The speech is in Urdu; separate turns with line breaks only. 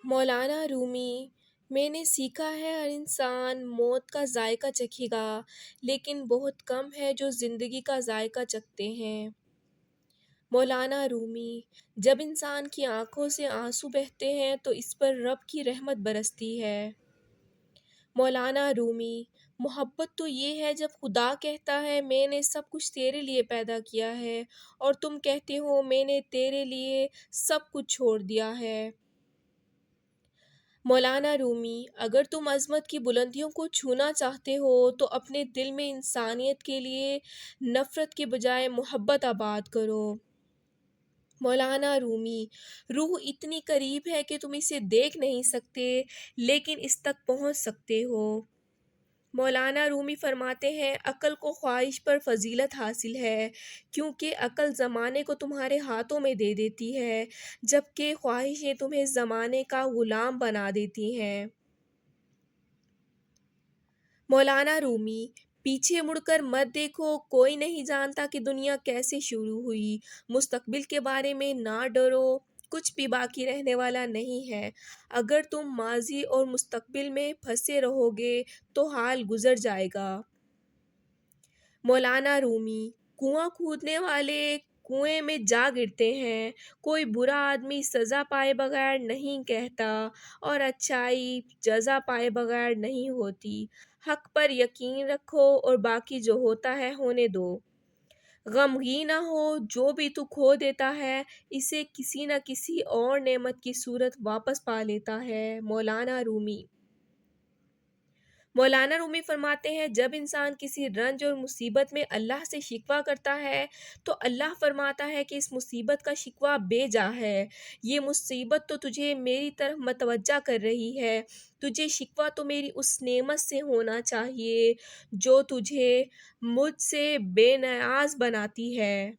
مولانا رومی: میں نے سیکھا ہے ہر انسان موت کا ذائقہ چکھے گا، لیکن بہت کم ہے جو زندگی کا ذائقہ چکھتے ہیں۔ مولانا رومی: جب انسان کی آنکھوں سے آنسو بہتے ہیں تو اس پر رب کی رحمت برستی ہے۔ مولانا رومی: محبت تو یہ ہے جب خدا کہتا ہے میں نے سب کچھ تیرے لیے پیدا کیا ہے، اور تم کہتے ہو میں نے تیرے لیے سب کچھ چھوڑ دیا ہے۔ مولانا رومی: اگر تم عظمت کی بلندیوں کو چھونا چاہتے ہو تو اپنے دل میں انسانیت کے لیے نفرت کے بجائے محبت آباد کرو۔ مولانا رومی: روح اتنی قریب ہے کہ تم اسے دیکھ نہیں سکتے، لیکن اس تک پہنچ سکتے ہو۔ مولانا رومی فرماتے ہیں عقل کو خواہش پر فضیلت حاصل ہے، کیونکہ عقل زمانے کو تمہارے ہاتھوں میں دے دیتی ہے، جبکہ خواہشیں تمہیں زمانے کا غلام بنا دیتی ہیں۔ مولانا رومی: پیچھے مڑ کر مت دیکھو، کوئی نہیں جانتا کہ دنیا کیسے شروع ہوئی۔ مستقبل کے بارے میں نہ ڈرو، کچھ بھی باقی رہنے والا نہیں ہے۔ اگر تم ماضی اور مستقبل میں پھنسے رہو گے تو حال گزر جائے گا۔ مولانا رومی: کنواں کھودنے والے کنویں میں جا گرتے ہیں، کوئی برا آدمی سزا پائے بغیر نہیں کہتا، اور اچھائی جزا پائے بغیر نہیں ہوتی۔ حق پر یقین رکھو اور باقی جو ہوتا ہے ہونے دو۔ غمگین نہ ہو، جو بھی تو کھو دیتا ہے اسے کسی نہ کسی اور نعمت کی صورت واپس پا لیتا ہے۔ مولانا رومی: مولانا رومی فرماتے ہیں جب انسان کسی رنج اور مصیبت میں اللہ سے شکوہ کرتا ہے تو اللہ فرماتا ہے کہ اس مصیبت کا شکوہ بے جا ہے، یہ مصیبت تو تجھے میری طرف متوجہ کر رہی ہے، تجھے شکوہ تو میری اس نعمت سے ہونا چاہیے جو تجھے مجھ سے بے نیاز بناتی ہے۔